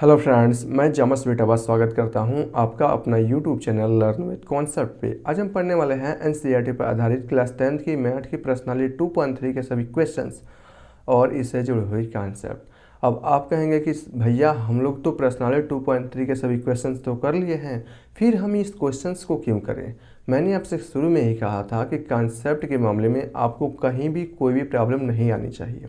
Hello friends, मैं जमस बेटावा स्वागत करता हूं आपका अपना YouTube channel learn with concept पे। आज हम पढ़ने वाले हैं एनसीईआरटी पर आधारित क्लास 10th की मैथ की प्रश्नावली 2.3 के सभी क्वेश्चंस और इससे जुड़ी हुई कॉन्सेप्ट। अब आप कहेंगे कि भैया हम लोग तो प्रश्नावली 2.3 के सभी क्वेश्चंस तो कर लिए हैं, फिर हम इस क्वेश्चंस को क्यों करें। मैंने आपसे शुरू में ही कहा था कि कॉन्सेप्ट के मामले में आपको कहीं भी कोई भी प्रॉब्लम नहीं आनी चाहिए।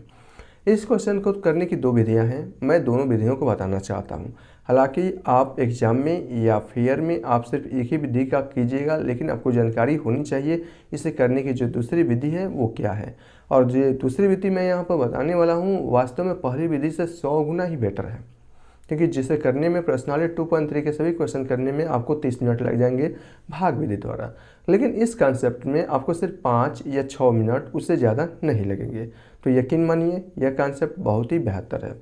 इस क्वेश्चन को करने की दो विधियां हैं, मैं दोनों विधियों को बताना चाहता हूं। हालांकि आप एग्जाम में या फेयर में आप सिर्फ एक ही विधि का कीजिएगा, लेकिन आपको जानकारी होनी चाहिए इसे करने की जो दूसरी विधि है वो क्या है। और जो दूसरी विधि मैं यहाँ पर बताने वाला हूँ वास्तव में पहली विधि से 100 गुना ही बेटर है, क्योंकि जिसे करने में प्रश्नावली 2.3 के सभी क्वेश्चन करने में आपको 30 मिनट लग जाएंगे भाग विधि द्वारा, लेकिन इस कॉन्सेप्ट में आपको सिर्फ 5 या 6 मिनट उससे ज़्यादा नहीं लगेंगे। तो यकीन मानिए यह कॉन्सेप्ट बहुत ही बेहतर है।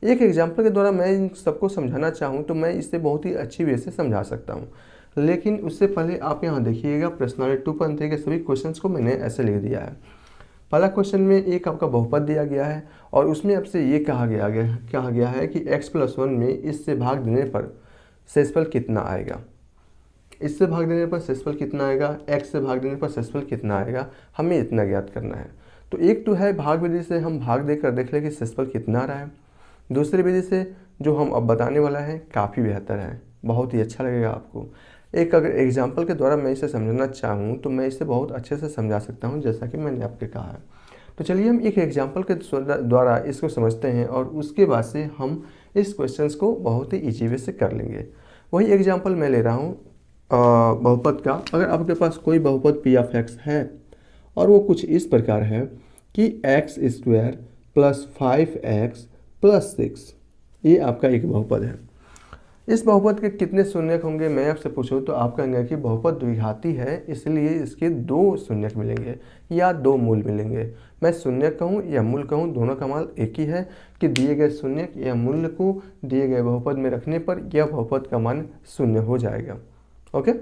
एक एग्जाम्पल के द्वारा मैं इन सबको समझाना चाहूँ तो मैं इसे बहुत ही अच्छी वे से समझा सकता हूँ, लेकिन उससे पहले आप यहाँ देखिएगा प्रश्नावली 2.3 के सभी क्वेश्चन को मैंने ऐसे लिख दिया है। पहला क्वेश्चन में एक आपका बहुपद दिया गया है और उसमें आपसे ये कहा गया है कि x+1 में इससे भाग देने पर शेषफल कितना आएगा। इससे भाग देने पर शेषफल कितना आएगा, x से भाग देने पर शेषफल कितना आएगा, हमें इतना ज्ञात करना है। तो एक तो है भाग विधि से हम भाग देकर देख लें कि शेषफल कितना आ रहा है। दूसरी विधि से जो हम अब बताने वाला है काफ़ी बेहतर है, बहुत ही अच्छा लगेगा आपको। एक अगर एग्जाम्पल के द्वारा मैं इसे समझना चाहूँ तो मैं इसे बहुत अच्छे से समझा सकता हूँ, जैसा कि मैंने आपके कहा है। तो चलिए हम एक एग्जाम्पल के द्वारा इसको समझते हैं और उसके बाद से हम इस क्वेश्चंस को बहुत ही ईजी वे से कर लेंगे। वही एग्जाम्पल मैं ले रहा हूँ बहुपद का। अगर आपके पास कोई बहुपद p(x) है और वो कुछ इस प्रकार है कि x² + 5x + 6, ये आपका एक बहुपद है। इस बहुपद के कितने शून्यक होंगे मैं आपसे पूछूं तो आप कहेंगे कि बहुपद द्विघाती है, इसलिए इसके 2 शून्यक मिलेंगे या 2 मूल मिलेंगे। मैं शून्यक कहूँ या मूल कहूँ, दोनों का मान एक ही है कि दिए गए शून्यक या मूल्य को दिए गए बहुपद में रखने पर यह बहुपद का मान शून्य हो जाएगा। ओके,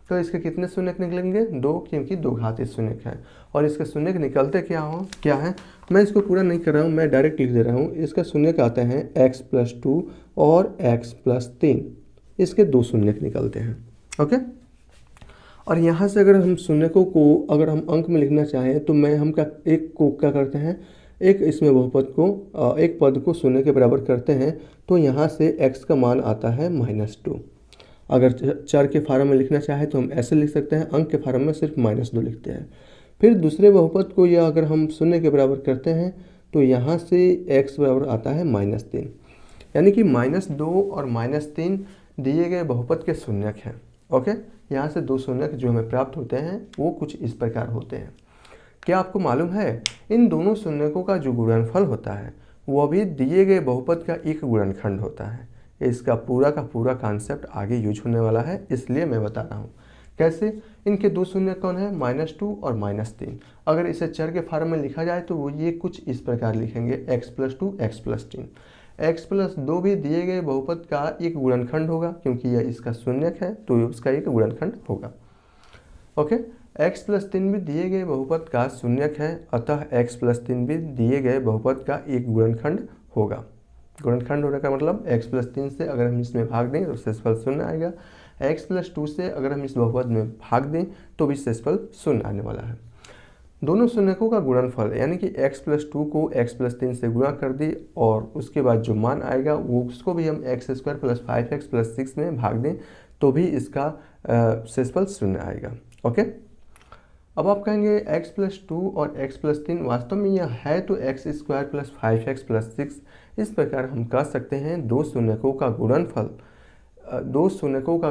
तो इसके कितने शून्यक निकलेंगे? 2, क्योंकि 2 घाती शून्यक है। और इसके शून्यक निकलते क्या है, मैं इसको पूरा नहीं कर रहा हूँ, मैं डायरेक्ट लिख दे रहा हूँ। इसका शून्यक आते हैं x+2 और x+3, इसके 2 शून्यक निकलते हैं। ओके, और यहाँ से अगर हम शून्यकों को अगर हम अंक में लिखना चाहें तो हम क्या करते हैं, एक इसमें बहुपद को एक पद को शून्य के बराबर करते हैं, तो यहाँ से x का मान आता है -2। अगर चर के फार्म में लिखना चाहे तो हम ऐसे लिख सकते हैं, अंक के फार्म में सिर्फ -2 लिखते हैं। फिर दूसरे बहुपद को यह अगर हम शून्य के बराबर करते हैं तो यहाँ से x बराबर आता है -3, यानी कि -2 और -3 दिए गए बहुपद के शून्यक हैं। ओके, यहाँ से 2 शून्यक जो हमें प्राप्त होते हैं वो कुछ इस प्रकार होते हैं। क्या आपको मालूम है इन दोनों शून्यकों का जो गुणनफल होता है वह भी दिए गए बहुपद का एक गुणनखंड होता है। इसका पूरा का पूरा कॉन्सेप्ट आगे यूज होने वाला है, इसलिए मैं बता रहा हूँ कैसे। इनके 2 शून्य कौन है, -2 और -3। अगर इसे चर के फॉर्म में लिखा जाए तो वो ये कुछ इस प्रकार लिखेंगे x+2 x+3। x+2 भी दिए गए बहुपद का एक गुणनखंड होगा, क्योंकि यह इसका शून्यक है तो उसका एक गुणनखंड होगा। ओके, x+3 भी दिए गए बहुपद का शून्यक है, अतः x+3 भी दिए गए बहुपद का एक गुणनखंड होगा। गुणनखंड होने का मतलब x+3 से अगर हम इसमें भाग दें तो शेषफल 0 आएगा, x+2 से अगर हम इस बहुपद में भाग दें तो भी शेषफल 0 आने वाला है। दोनों शून्यकों का गुणनफल यानी कि x+2 को x+3 से गुणा कर दी और उसके बाद जो मान आएगा वो उसको भी हम x² + 5x + 6 में भाग दें तो भी इसका शेषफल 0 आएगा। ओके, अब आप कहेंगे x+2 और x+3 वास्तव में यह है तो x² + 5x + 6। इस प्रकार हम कह सकते हैं दो शून्यकों का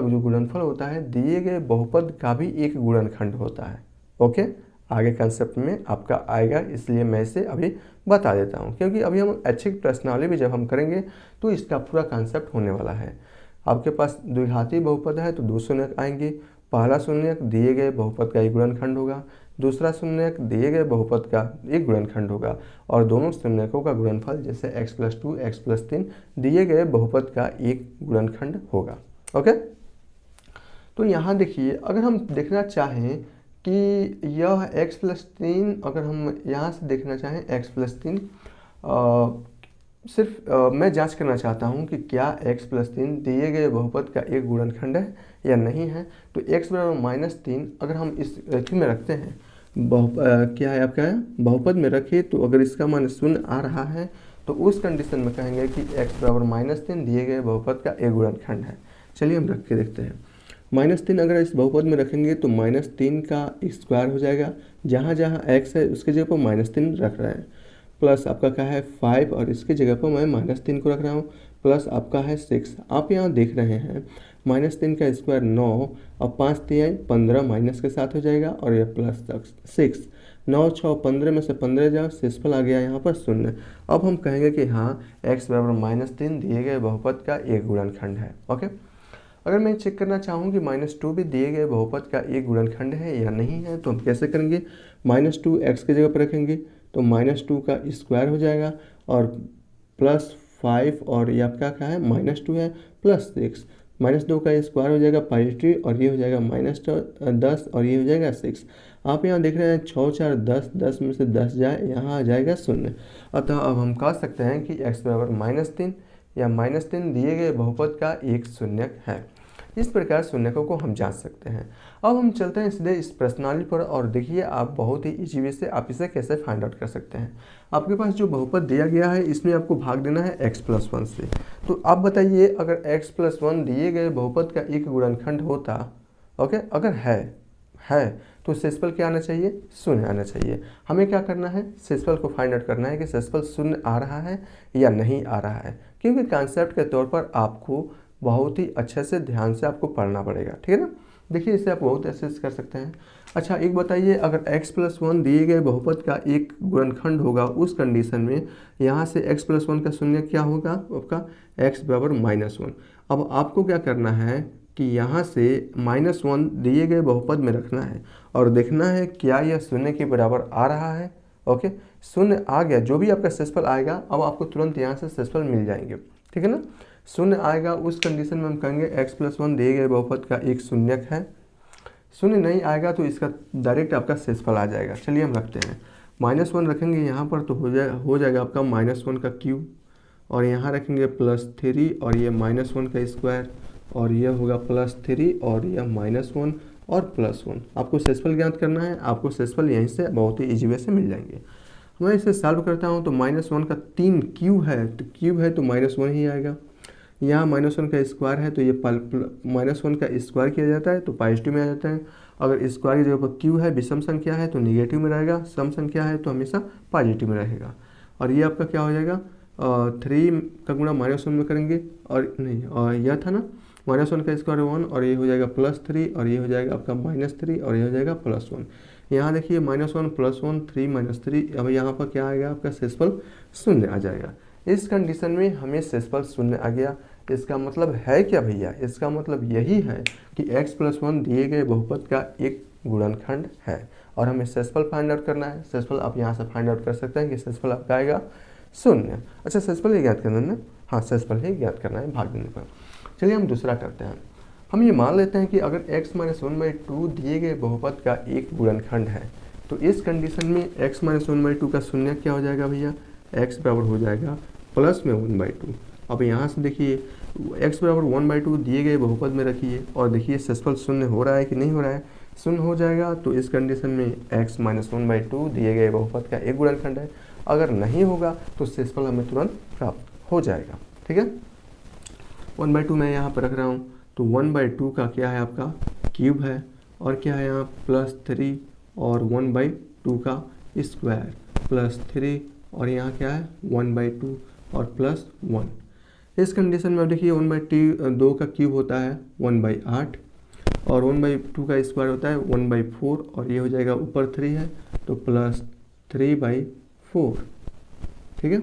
जो गुणनफल होता है दिए गए बहुपद का भी एक गुणनखंड होता है। ओके, आगे कंसेप्ट में आपका आएगा, इसलिए मैं इसे अभी बता देता हूँ, क्योंकि अभी हम ऐच्छिक प्रश्नावली भी जब हम करेंगे तो इसका पूरा कंसेप्ट होने वाला है। आपके पास द्विघाती बहुपद है तो 2 शून्यक आएंगे। पहला शून्यक दिए गए बहुपद का एक गुणनखंड होगा, दूसरा शून्यक दिए गए बहुपद का एक गुणनखंड होगा, और दोनों शून्यकों का गुणनफल जैसे x+2 x+3 दिए गए बहुपद का एक गुणनखंड होगा। ओके, तो यहाँ देखिए अगर हम देखना चाहें कि यह x+3, अगर हम यहाँ से देखना चाहें x+3 सिर्फ मैं जांच करना चाहता हूं कि क्या x+3 दिए गए बहुपद का एक गुणनखंड है या नहीं है। तो x बराबर -3 अगर हम इस अथी में रखते हैं, क्या है आपका बहुपद में रखे, तो अगर इसका मान 0 आ रहा है तो उस कंडीशन में कहेंगे कि x बराबर -3 दिए गए बहुपद का एक गुणनखंड है। चलिए हम रख के देखते हैं। -3 अगर इस बहुपद में रखेंगे तो -3 का स्क्वायर हो जाएगा, जहाँ जहाँ x है उसके जगह पर -3 रख रहे हैं, प्लस आपका क्या है 5 और इसकी जगह पर मैं -3 को रख रहा हूँ, प्लस आपका है 6। आप यहाँ देख रहे हैं -3 का स्क्वायर 9 और 5 3 15 माइनस के साथ हो जाएगा, और ये प्लस 6, 9 6 15 में से 15 जाओ, शेषफल आ गया यहाँ पर 0। अब हम कहेंगे कि हाँ x बराबर -3 दिए गए बहुपद का एक गुणनखंड है। ओके, अगर मैं चेक करना चाहूँ कि -2 भी दिए गए बहुपद का एक गुणनखंड है या नहीं है, तो हम कैसे करेंगे, -2 x की जगह पर रखेंगे तो -2 का स्क्वायर हो जाएगा, और +5 और ये आपका क्या है -2 है, प्लस 6, -2 का स्क्वायर हो जाएगा पॉजिटिव, और ये हो जाएगा -10 और ये हो जाएगा 6। आप यहाँ देख रहे हैं 6 4 10, 10 में से 10 जाए, यहाँ आ जाएगा 0। अतः अब हम कह सकते हैं कि x बराबर -3 या -3 दिए गए बहुपद का एक शून्यक है। इस प्रकार शून्यकों को हम जांच सकते हैं। अब हम चलते हैं सीधे इस प्रश्नावली पर, और देखिए आप बहुत ही इजी वे से आप इसे कैसे फाइंड आउट कर सकते हैं। आपके पास जो बहुपद दिया गया है इसमें आपको भाग देना है x+1 से। तो आप बताइए अगर x+1 दिए गए बहुपद का एक गुणनखंड होता, ओके, अगर है तो शेषफल क्या आना चाहिए, 0 आना चाहिए। हमें क्या करना है, शेषफल को फाइंड आउट करना है कि शेषफल 0 आ रहा है या नहीं आ रहा है, क्योंकि कॉन्सेप्ट के तौर पर आपको बहुत ही अच्छे से ध्यान से आपको पढ़ना पड़ेगा, ठीक है ना। देखिए इसे आप बहुत ऐसे कर सकते हैं। अच्छा एक बताइए, अगर x+1 दिए गए बहुपद का एक गुणनखंड होगा, उस कंडीशन में यहाँ से x+1 का शून्य क्या होगा आपका, x बराबर -1। अब आपको क्या करना है कि यहाँ से -1 दिए गए बहुपद में रखना है और देखना है क्या यह शून्य के बराबर आ रहा है। ओके, 0 आ गया, जो भी आपका शेषफल आएगा अब आपको तुरंत यहाँ से शेषफल मिल जाएंगे, ठीक है ना। 0 आएगा उस कंडीशन में हम कहेंगे x+1 दिए गए बहुपद का एक शून्यक है। 0 नहीं आएगा तो इसका डायरेक्ट आपका शेषफल आ जाएगा। चलिए हम रखते हैं, -1 रखेंगे यहाँ पर तो हो जाएगा आपका -1 का क्यूब, और यहाँ रखेंगे +3 और ये -1 का स्क्वायर, और ये होगा +3 और यह -1 और +1। आपको शेषफल ज्ञात करना है, आपको शेषफल यहीं से बहुत ही इजी वे से मिल जाएंगे। मैं इसे सॉल्व करता हूँ तो -1 का 3 क्यूब है, तो क्यूब है तो -1 ही आएगा। यहाँ -1 का स्क्वायर है तो ये -1 का स्क्वायर किया जाता है तो पॉजिटिव में आ जाता है। अगर स्क्वायर की जगह पर क्यू है, विषम संख्या है तो निगेटिव में रहेगा, सम संख्या है तो हमेशा पॉजिटिव में रहेगा। और ये आपका क्या हो जाएगा, 3 का गुणा -1 में करेंगे, और नहीं, और यह था ना -1 का स्क्वायर 1, और ये हो जाएगा +3, और ये हो जाएगा आपका -3, और ये हो जाएगा +1। यहाँ देखिए -1 +1 3 -3, अब यहाँ पर क्या आएगा आपका शेषफल 0 आ जाएगा। इस कंडीशन में हमें शेषफल 0 आ गया। इसका मतलब है क्या भैया, इसका मतलब यही है कि x+1 दिए गए बहुपद का एक गुणनखंड है, और हमें शेषफल फाइंड आउट करना है। शेषफल आप यहाँ से फाइंड आउट कर सकते हैं कि शेषफल आपका आएगा 0। अच्छा शेषफल ही ज्ञात करना है ना, हाँ शेषफल ही ज्ञात करना है भाग देने पर। चलिए हम दूसरा करते हैं। हम ये मान लेते हैं कि अगर x-1/2 दिए गए बहुपद का एक गुणनखंड है, तो इस कंडीशन में x-1/2 का शून्य क्या हो जाएगा भैया, x बराबर हो जाएगा प्लस में 1/2। अब यहाँ से देखिए x बराबर 1/2 दिए गए बहुपद में रखिए, और देखिए शेषफल 0 हो रहा है कि नहीं हो रहा है, 0 हो जाएगा। तो इस कंडीशन में x-1/2 दिए गए बहुपद का एक गुणनखंड है। अगर नहीं होगा तो शेषफल हमें तुरंत प्राप्त हो जाएगा, ठीक है। 1/2 मैं यहाँ पर रख रहा हूँ, तो 1/2 का क्या है आपका क्यूब है, और क्या है यहाँ +3 और 1/2 का स्क्वायर +3, और यहाँ क्या है 1/2 और +1। इस कंडीशन में अब देखिए 1/2 का क्यूब होता है 1/8, और 1/2 का स्क्वायर होता है 1/4, और ये हो जाएगा ऊपर 3 है तो +3/4, ठीक है।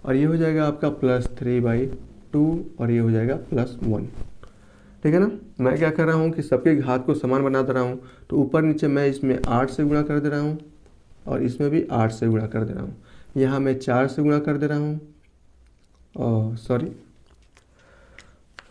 और ये हो जाएगा आपका +3/2, और ये हो जाएगा +1, ठीक है ना। मैं क्या कर रहा हूँ कि सबके घात को समान बना दे रहा हूँ, तो ऊपर नीचे मैं इसमें 8 से गुणा कर दे रहा हूँ, और इसमें भी 8 से गुणा कर दे रहा हूँ। यहाँ मैं 4 से गुणा कर दे रहा हूँ, और सॉरी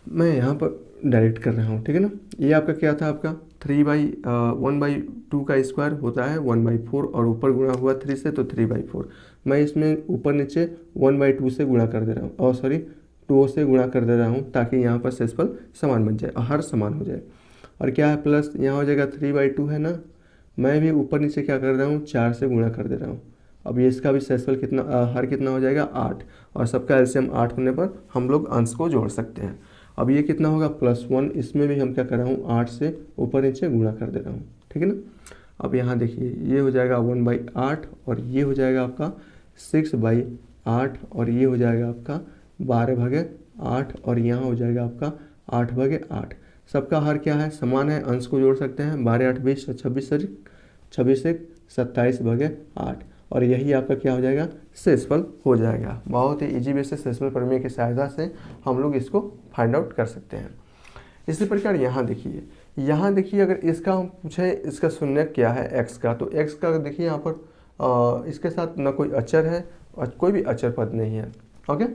मैं यहाँ पर डायरेक्ट कर रहा हूँ, ठीक है ना। ये आपका क्या था, आपका 1/2 का स्क्वायर होता है 1/4 और ऊपर गुणा हुआ 3 से तो 3/4। मैं इसमें ऊपर नीचे 1/2 से गुणा कर दे रहा हूँ और सॉरी 2 से गुणा कर दे रहा हूँ ताकि यहाँ पर शेषफल समान बन जाए और हर समान हो जाए। और क्या है प्लस यहाँ हो जाएगा 3/2 है ना, मैं भी ऊपर नीचे क्या कर रहा हूँ 4 से गुणा कर दे रहा हूँ। अब ये इसका भी शेषफल कितना हर कितना हो जाएगा 8 और सबका एलसीएम 8 होने पर हम लोग अंश को जोड़ सकते हैं। अब ये कितना होगा +1, इसमें भी हम क्या कर रहा हूँ 8 से ऊपर नीचे गुणा कर दे रहा हूँ, ठीक है ना। अब यहाँ देखिए ये हो जाएगा 1/8 और ये हो जाएगा आपका 6/8 और ये हो जाएगा आपका 12/8 और यहाँ हो जाएगा आपका 8/8। सबका हर क्या है समान है, अंश को जोड़ सकते हैं 12 8 20 26 27/8 और यही आपका क्या हो जाएगा शेषफल हो जाएगा। बहुत ही इजी वे से शेषफल प्रमेय की सहायता से हम लोग इसको फाइंड आउट कर सकते हैं। इसी प्रकार यहाँ देखिए अगर इसका हम पूछे इसका शून्य क्या है x का, तो x का देखिए यहाँ पर इसके साथ ना कोई अचर है और कोई भी अचर पद नहीं है, ओके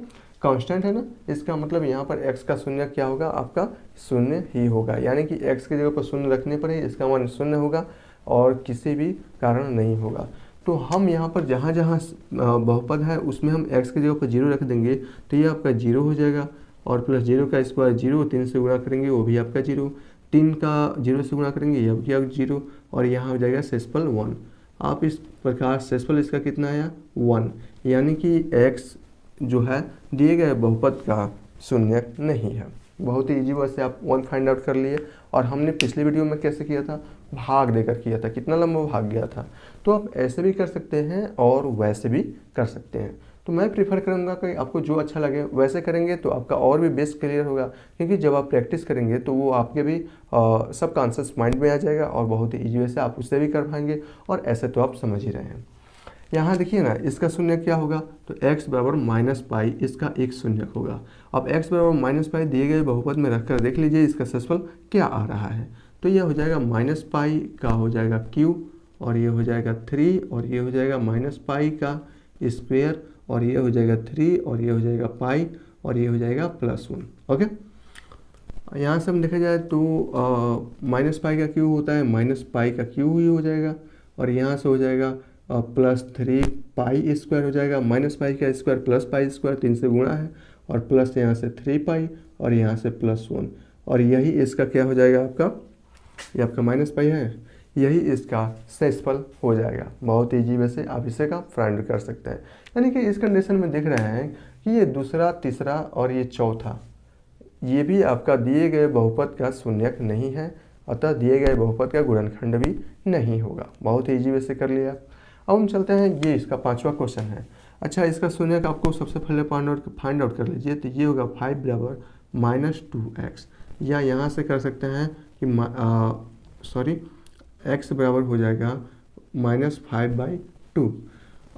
कांस्टेंट है ना। इसका मतलब यहाँ पर x का शून्य क्या होगा आपका शून्य ही होगा, यानी कि x की जगह पर शून्य रखने पर ही इसका मान शून्य होगा और किसी भी कारण नहीं होगा। तो हम यहाँ पर जहाँ जहाँ बहुपद है उसमें हम x की जगह पर 0 रख देंगे तो ये आपका 0 हो जाएगा और प्लस 0 का स्क्वायर 0, 3 से गुणा करेंगे वो भी आपका 0, 3 का 0 से गुणा करेंगे ये भी आप 0 और यहाँ हो जाएगा शेषफल 1। आप इस प्रकार शेषफल इसका कितना आया 1, यानी कि x जो है दिए गए बहुपद का शून्य नहीं है। बहुत ही ईजी वैसे आप 1 फाइंड आउट कर लिए। और हमने पिछली वीडियो में कैसे किया था, भाग देकर किया था, कितना लंबा भाग गया था। तो आप ऐसे भी कर सकते हैं और वैसे भी कर सकते हैं। तो मैं प्रीफर करूँगा कि आपको जो अच्छा लगे वैसे करेंगे तो आपका और भी बेस्ट क्लियर होगा, क्योंकि जब आप प्रैक्टिस करेंगे तो वो आपके भी सबकॉन्शियस माइंड में आ जाएगा और बहुत ही ईजी वे से आप उससे भी कर पाएंगे। और ऐसे तो आप समझ ही रहे हैं। यहाँ देखिए ना इसका शून्य क्या होगा, तो x बराबर -पाई इसका एक शून्य होगा। अब x बराबर -पाई दिए गए बहुपद में रखकर देख लीजिए इसका शेषफल क्या आ रहा है। तो यह हो जाएगा -पाई का हो जाएगा q और ये हो जाएगा 3 और ये हो जाएगा -पाई का स्क्वायर और ये हो जाएगा 3 और ये हो जाएगा पाई और ये हो जाएगा +1। ओके, यहाँ से हम देखा जाए तो -पाई का q होता है -पाई का q ही हो जाएगा और यहाँ से हो जाएगा +3 पाई स्क्वायर हो जाएगा, -पाई का स्क्वायर प्लस पाई स्क्वायर 3 से गुणा है और प्लस यहाँ से 3 पाई और यहाँ से +1 और यही इसका क्या हो जाएगा आपका, ये आपका -पाई है, यही इसका शेषफल हो जाएगा। बहुत ईजी वे से आप इसे का फाइंड कर सकते हैं। यानी कि इस कंडीशन में देख रहे हैं कि ये दूसरा, तीसरा और ये चौथा ये भी आपका दिए गए बहुपद का शून्यक नहीं है, अतः दिए गए बहुपद का गुणनखंड भी नहीं होगा। बहुत ईजी वे से कर लिया। अब हम चलते हैं, ये इसका 5वां क्वेश्चन है। अच्छा, इसका शून्यक आपको सबसे पहले फाइंड आउट कर लीजिए। तो ये होगा 5 बराबर -2x, या यहाँ से कर सकते हैं कि x बराबर हो जाएगा -5/2।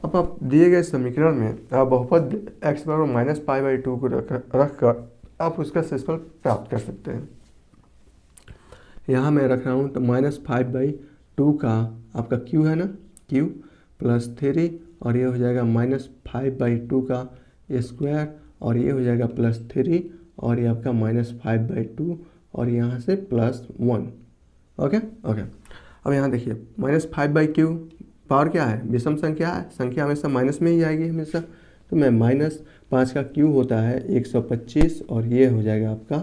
अब आप दिए गए समीकरण में बहुपद x बराबर -π/2 को रख कर आप उसका शेषफल प्राप्त कर सकते हैं। यहाँ मैं रख रहा हूँ तो -5/2 का आपका q है ना, q +3 और ये हो जाएगा -5/2 का स्क्वायर और ये हो जाएगा +3 और ये आपका -5/2 और यहाँ से +1। ओके। अब यहाँ देखिए -5/q पावर क्या है, विषम संख्या है, संख्या हमेशा माइनस में ही आएगी हमेशा। तो मैं -5 का q होता है 125 और ये हो जाएगा आपका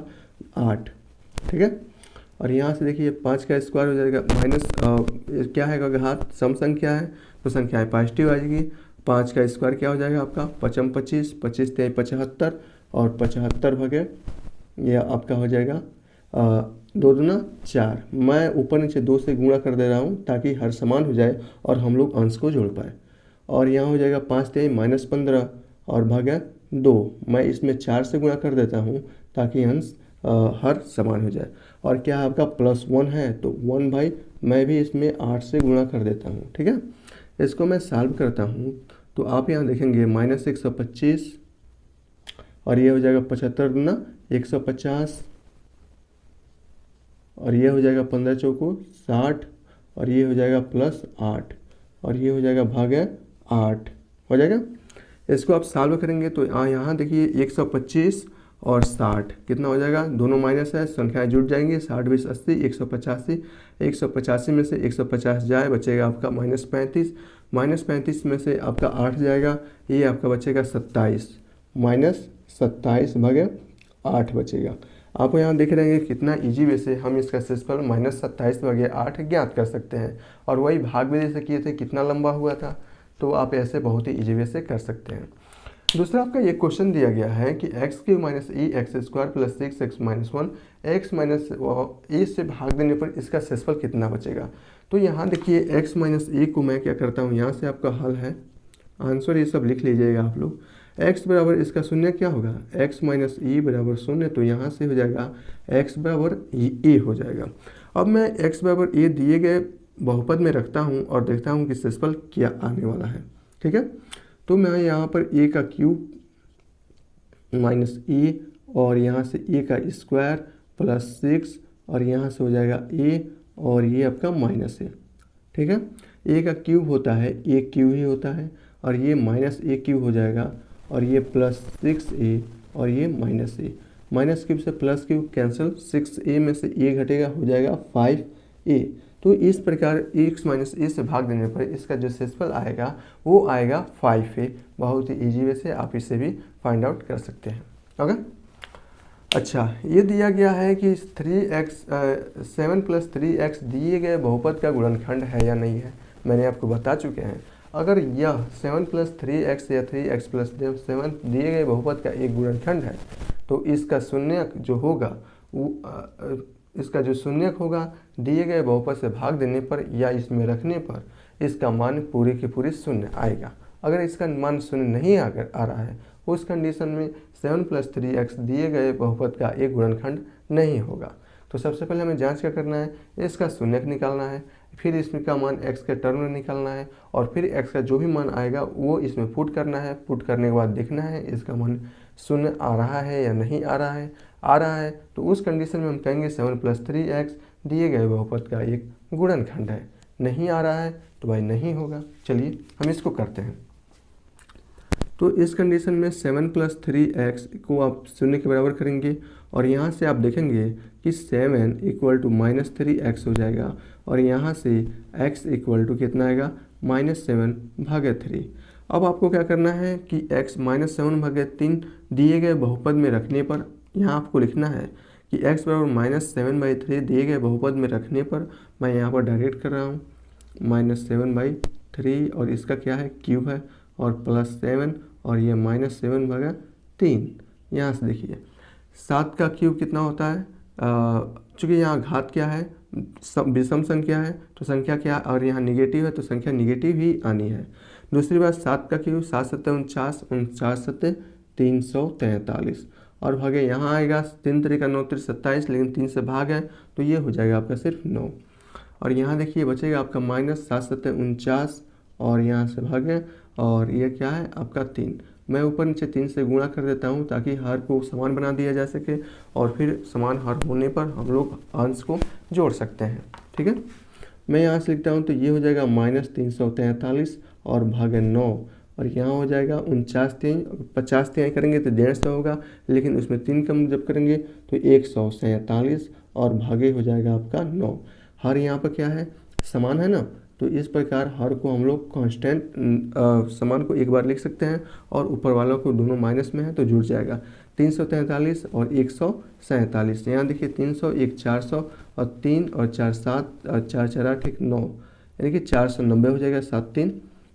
8, ठीक है। और यहाँ से देखिए 5 का स्क्वायर हो जाएगा क्या है घात, सम संख्या है तो संख्याएं पॉजिटिव आ जाएगी। 5 का स्क्वायर क्या हो जाएगा आपका 5 25, 25 3 75 और 75 भागे ये आपका हो जाएगा 2 दूना 4। मैं ऊपर नीचे 2 से गुणा कर दे रहा हूँ ताकि हर समान हो जाए और हम लोग अंश को जोड़ पाए। और यहाँ हो जाएगा 5 3 -15 और भागा 2। मैं इसमें 4 से गुणा कर देता हूँ ताकि अंश हर समान हो जाए। और क्या आपका +1 है तो 1 भाई मैं भी इसमें 8 से गुणा कर देता हूँ, ठीक है। इसको मैं सॉल्व करता हूँ तो आप यहाँ देखेंगे -125 और ये हो जाएगा 75 गुना 150 और ये हो जाएगा 15 चौको 60 और ये हो जाएगा +8 और ये हो जाएगा भागे 8 हो जाएगा। इसको आप सॉल्व करेंगे तो यहाँ देखिए 125 और 60 कितना हो जाएगा, दोनों माइनस है, संख्याएं जुट जाएंगी, 60 20 80 185, 185 में से 150 जाए बचेगा आपका -35, -35 में से आपका 8 जाएगा, ये आपका बचेगा 27, -27 भागे 8 बचेगा। आप यहाँ देख रहे हैं कि कितना इजी वे से हम इसका शेषफल -27 भागे 8 ज्ञात कर सकते हैं, और वही भाग विधि से किए थे, कितना लंबा हुआ था, तो आप ऐसे बहुत ही इजी वे से कर सकते हैं। दूसरा आपका ये क्वेश्चन दिया गया है कि x³ - e x² + 6x - 1 x - e से भाग देने पर इसका शेषफल कितना बचेगा। तो यहाँ देखिए x - e को मैं क्या करता हूँ, यहाँ से आपका हल है, आंसर ये सब लिख लीजिएगा आप लोग। x बराबर इसका शून्य क्या होगा, x - e बराबर 0, तो यहाँ से हो जाएगा x बराबर e हो जाएगा। अब मैं x बराबर e दिए गए बहुपद में रखता हूँ और देखता हूँ कि शेषफल क्या आने वाला है। ठीक है, तो मैं यहाँ पर a का क्यूब माइनस e और यहाँ से a का स्क्वायर प्लस 6 और यहाँ से हो जाएगा a और ये आपका माइनस है। ठीक है, a का क्यूब होता है a क्यूब ही होता है, और ये माइनस a क्यूब हो जाएगा, और ये प्लस 6a और ये माइनस a, माइनस क्यूब से प्लस क्यूब कैंसिल, 6a में से a घटेगा, हो जाएगा 5a। तो इस प्रकार x - e से भाग देने पर इसका जो शेषफल आएगा वो आएगा 5a। बहुत ही ईजी वे से आप इसे भी फाइंड आउट कर सकते हैं। ओके, अच्छा, ये दिया गया है कि 7 + 3x दिए गए बहुपद का गुणनखंड है या नहीं है। मैंने आपको बता चुके हैं, अगर यह 7 + 3x या 3x + 7 दिए गए बहुपद का एक गुणनखंड है, तो इसका शून्यक जो होगा वो इसका जो शून्यक होगा दिए गए बहुपद से भाग देने पर या इसमें रखने पर इसका मान पूरे के पूरे शून्य आएगा। अगर इसका मान शून्य नहीं आ रहा है, उस कंडीशन में 7 + 3x दिए गए बहुपद का एक गुणनखंड नहीं होगा। तो सबसे पहले हमें जांच क्या करना है, इसका शून्यक निकालना है, फिर इसमें का मान x के टर्म में निकालना है, और फिर x का जो भी मान आएगा वो इसमें पुट करना है। पुट करने के बाद देखना है इसका मान शून्य आ रहा है या नहीं आ रहा है। आ रहा है तो उस कंडीशन में हम कहेंगे 7 + 3x दिए गए बहुपद का एक गुणनखंड है। नहीं आ रहा है तो भाई नहीं होगा। चलिए हम इसको करते हैं। तो इस कंडीशन में 7 + 3x को आप शून्य के बराबर करेंगे, और यहाँ से आप देखेंगे कि 7 = -3x हो जाएगा, और यहाँ से x = कितना आएगा, -7/3। अब आपको क्या करना है कि x -7/3 दिए गए बहुपद में रखने पर, यहाँ आपको लिखना है कि x बराबर -7/3 दिए गए बहुपद में रखने पर, मैं यहाँ पर डायरेक्ट कर रहा हूँ -7/3, और इसका क्या है, क्यूब है, और +7 और ये -7/3। यहाँ से देखिए 7 का क्यूब कितना होता है, चूँकि यहाँ घात क्या है, विषम संख्या है, तो संख्या क्या, और यहाँ निगेटिव है तो संख्या निगेटिव ही आनी है। दूसरी बात 7 का क्यूब 7 × 7 = 49, 49 × 7 = 343, और भागे यहाँ आएगा 3 × 3 = 9, 3 × 27, लेकिन 3 से भाग है तो ये हो जाएगा आपका सिर्फ 9। और यहाँ देखिए बचेगा आपका -7 × 7 = 49, और यहाँ से भागे, और ये क्या है आपका 3। मैं ऊपर नीचे 3 से गुणा कर देता हूँ ताकि हर को समान बना दिया जा सके, और फिर समान हर होने पर हम लोग अंश को जोड़ सकते हैं। ठीक है, मैं यहाँ से लिखता हूँ, तो ये हो जाएगा -343 और भागे 9, और यहाँ हो जाएगा 49 3, 50 3 करेंगे तो 150 होगा, लेकिन उसमें 3 कम जब करेंगे तो 147, और भागे हो जाएगा आपका 9। हर यहाँ पर क्या है, समान है ना, तो इस प्रकार हर को हम लोग कांस्टेंट समान को एक बार लिख सकते हैं, और ऊपर वालों को दोनों माइनस में है तो जुड़ जाएगा 343 और 147। यहाँ देखिए 300, 1 400, और 3 और 4 7, और 4 4 8 1 9, यानी कि 490 हो जाएगा। 7 3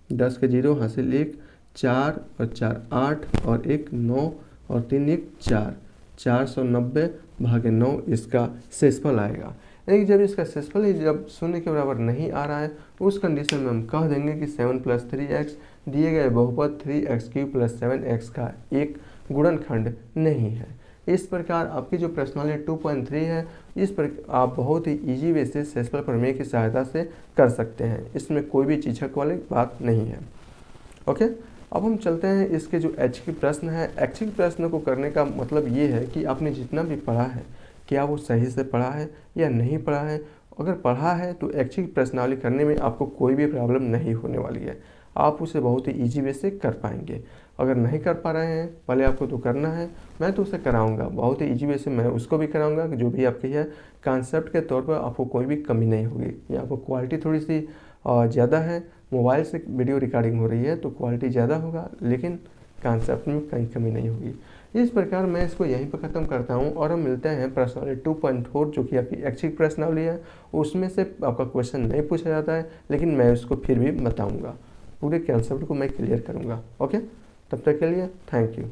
10 के 0 हासिल 1, 4 और 4 8, और 1 9, और 3 1 4, 490/9 इसका शेषफल आएगा। यानी कि जब इसका शेषफल जब शून्य के बराबर नहीं आ रहा है, उस कंडीशन में हम कह देंगे कि 7 + 3x दिए गए बहुपद 3x³ + 7x का एक गुणनखंड नहीं है। इस प्रकार आपकी जो प्रश्नावली 2.3 है, इस पर आप बहुत ही इजी वे से शेषफल प्रमेय की सहायता से कर सकते हैं। इसमें कोई भी झिझक वाली बात नहीं है। ओके, अब हम चलते हैं इसके जो ऐच्छिक प्रश्न है। ऐच्छिक प्रश्न को करने का मतलब ये है कि आपने जितना भी पढ़ा है क्या वो सही से पढ़ा है या नहीं पढ़ा है। अगर पढ़ा है तो ऐच्छिक प्रश्नावली करने में आपको कोई भी प्रॉब्लम नहीं होने वाली है। आप उसे बहुत ही ईजी वे से कर पाएंगे। अगर नहीं कर पा रहे हैं, पहले आपको तो करना है, मैं तो उसे कराऊंगा बहुत ही ईजी वे से, मैं उसको भी कराऊंगा कि जो भी आपकी है कॉन्सेप्ट के तौर पर आपको कोई भी कमी नहीं होगी। या आपको क्वालिटी थोड़ी सी ज़्यादा है, मोबाइल से वीडियो रिकॉर्डिंग हो रही है तो क्वालिटी ज़्यादा होगा, लेकिन कॉन्सेप्ट में कहीं कमी नहीं होगी। इस प्रकार मैं इसको यहीं पर ख़त्म करता हूँ और हम मिलते हैं पर्सनालिटी 2.4 जो कि आपकी ऐच्छिक प्रश्नावली है। उसमें से आपका क्वेश्चन नहीं पूछा जाता है, लेकिन मैं उसको फिर भी बताऊँगा, पूरे कॉन्सेप्ट को मैं क्लियर करूँगा। ओके, तब तक के लिए थैंक यू।